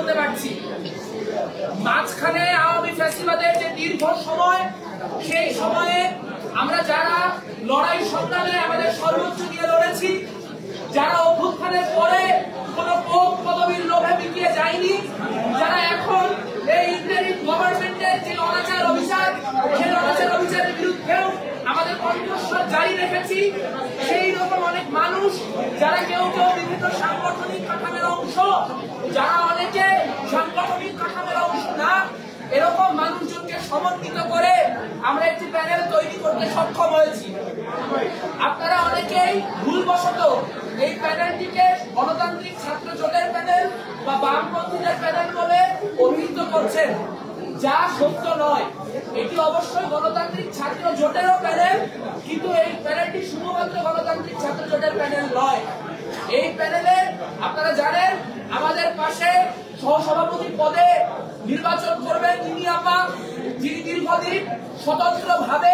বলতে পারছি। মাঝখানে আওয়ামী ফ্যাসিবাদের যে দীর্ঘ সময়, সেই সময়ে আমরা যারা লড়াই সংগ্রামে আমাদের সর্বোচ্চ দিয়ে লড়েছি, যারা অভ্যুত্থানের পরে কোন পদ পদবীর লোভে বিকিয়ে যায়নি, যারা এখন এই ইন্টারিম গভর্নমেন্টের যে অনাচার অভিযান, সেই অনাচার অভিযানের বিরুদ্ধেও আমাদের কণ্ঠস্বর জারি রেখেছি, সেই রকম অনেক মানুষ যারা কেউ কেউ বিভিন্ন সাংগঠনিক কাঠামোর অংশ, যারা অনেকে সাংগঠনিক কাঠামোর অংশ না, এরকম মানুষজনকে সমন্বিত করে আমরা একটি প্যানেল তৈরি করতে সক্ষম হয়েছি। আপনারা অনেকেই ভুলবশত এই প্যানেলটিকে গণতান্ত্রিক ছাত্র জোটের প্যানেল বা বামপন্থীদের প্যানেল বলে অভিহিত করছেন, যা সত্য নয়। এটি অবশ্যই গণতান্ত্রিক ছাত্র জোটেরও প্যানেল, কিন্তু এই প্যানেলটি শুধুমাত্র গণতান্ত্রিক ছাত্র জোটের প্যানেল নয়। এই প্যানেলে আপনারা জানেন আমাদের পাশে সহসভাপতি পদে নির্বাচন করবেন তিনি আপা, যিনি দীর্ঘদিন স্বতন্ত্র ভাবে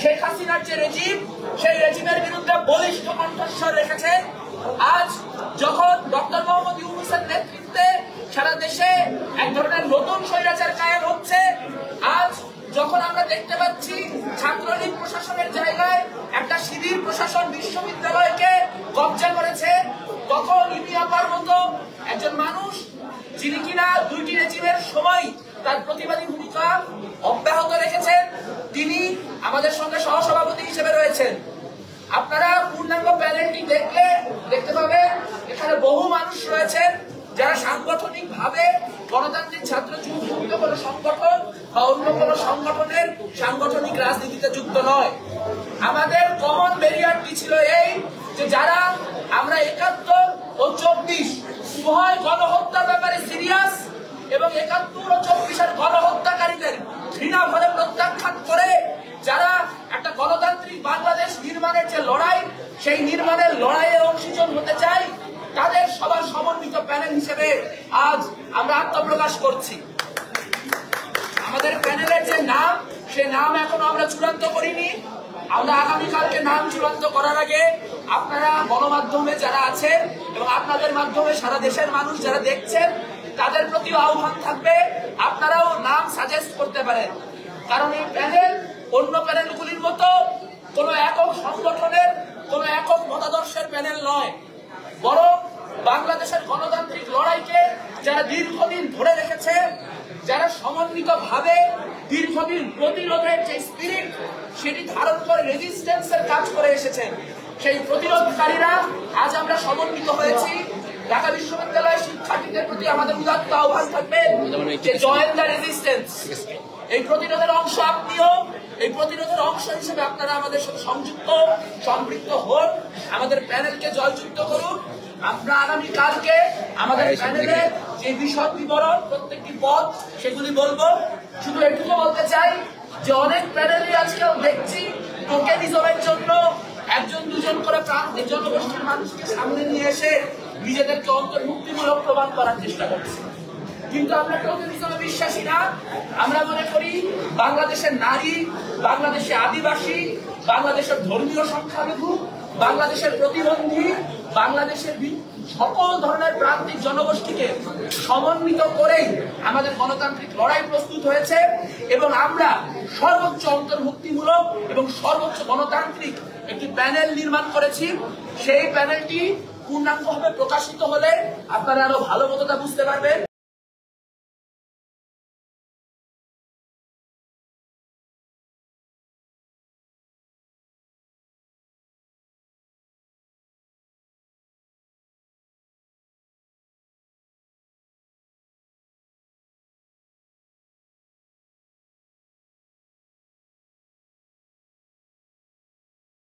শেখ হাসিনার যে রেজিম, সেই রেজিমের বিরুদ্ধে বলিষ্ঠ কণ্ঠস্বর রেখেছেন। আজ যখন ডক্টর মোহাম্মদ ইউনূসের নেতৃত্বে সারা দেশে এক ধরনের নতুন স্বৈরাচার কায়েম হচ্ছে, আজ যখন আমরা দেখতে পাচ্ছি ছাত্রলীগ প্রশাসনের জায়গায় একটা শিবির প্রশাসন বিশ্ববিদ্যালয়কে কবজা করেছে, তখন ইমি আপার মতো একজন মানুষ, যিনি কিনা দুইটি রেজিমের সময় তার প্রতিবাদী ভূমিকা অব্যাহত রেখেছেন, তিনি আমাদের সঙ্গে সহসভাপতি হিসেবে রয়েছেন। আপনারা পূর্ণাঙ্গ প্যানেলটি দেখতে পাবেন এখানে বহু মানুষ রয়েছেন যারা সাংগঠনিক ভাবে গণতান্ত্রিক ছাত্র যুক্ত কোনো সংগঠন বা অন্য কোনো সংগঠনের সাংগঠনিক রাজনীতিতে যুক্ত নয়। আমাদের কমন ব্যারিয়ারটি ছিল এই যে যারা আমরা ৭১ ও ২৪ উভয় গণহত্যার ব্যাপারে সিরিয়াস এবং ৭১ ও ২৪-এর গণহত্যাকারীদের ঘৃণা ভরে প্রত্যাখ্যান করে যারা একটা গণতান্ত্রিক বাংলাদেশ নির্মাণের যে লড়াই, সেই নির্মাণের লড়াইয়ের অংশীজন হতে চাই, তাদের সবার সমন্বিত প্যানেল হিসেবে আজ আমরা আত্মপ্রকাশ করছি। আমাদের প্যানেলের যে নাম, সে নাম এখনো আমরা চূড়ান্ত করিনি। আমরা আগামীকালকে নাম চূড়ান্ত করার আগে আপনারা গণমাধ্যমে যারা আছেন এবং আপনাদের মাধ্যমে সারা দেশের মানুষ যারা দেখছেন, তাদের প্রতিও আহ্বান থাকবে আপনারাও নাম সাজেস্ট করতে পারেন। কারণ এই প্যানেল অন্য প্যানেলগুলির মতো কোনো একক সংগঠনের, কোনো একক মতাদর্শের প্যানেল নয়, বরং বাংলাদেশের গণতান্ত্রিক লড়াইকে যারা দীর্ঘদিন ধরে রেখেছে, যারা সমন্বিত ভাবে দীর্ঘদিন প্রতিরোধের যে স্পিরিট সেটি ধারণ করে রেজিস্ট্যান্সের কাজ করে এসেছেন, সেই প্রতিরোধকারীরা আজ আমরা সমন্বিত হয়েছি। ঢাকা বিশ্ববিদ্যালয়ের শিক্ষার্থীদের প্রতি আমাদের উদাত্ত আহ্বান থাকবে যে জয়েন দ্য রেজিস্ট্যান্স। এই প্রতিরোধের অংশ আপনিও, এই প্রতিরোধের অংশ হিসেবে আপনারা আমাদের সাথে সংযুক্ত সম্পৃক্ত হন, আমাদের প্যানেলকে জয়যুক্ত করুন। আমরা আগামীকালকে আমাদের প্যানেলে যে বিশদ বিবরণ প্রত্যেকটি পদ সেগুলি বলবো। শুধু এটুকু বলতে চাই যে অনেক প্যানেলই আজকেও দেখছি টোকেনিজমের জন্য একজন দুজন করে প্রান্তিক জনগোষ্ঠীর মানুষকে সামনে নিয়ে এসে নিজেদেরকে অন্তর্ভুক্তিমূলক প্রমাণ করার চেষ্টা করছে, কিন্তু আমরা টোকেনিজমে বিশ্বাসী না। আমরা মনে করি বাংলাদেশের নারী, বাংলাদেশের আদিবাসী, বাংলাদেশের ধর্মীয় সংখ্যালঘু, বাংলাদেশের প্রতিবন্ধী, বাংলাদেশের সকল ধরনের প্রান্তিক জনগোষ্ঠীকে সমন্বিত করেই আমাদের গণতান্ত্রিক লড়াই প্রস্তুত হয়েছে এবং আমরা সর্বোচ্চ অন্তর্ভুক্তিমূলক এবং সর্বোচ্চ গণতান্ত্রিক একটি প্যানেল নির্মাণ করেছি। সেই প্যানেলটি পূর্ণাঙ্গভাবে প্রকাশিত হলে আপনারা আরো ভালো মতো তা বুঝতে পারবেন।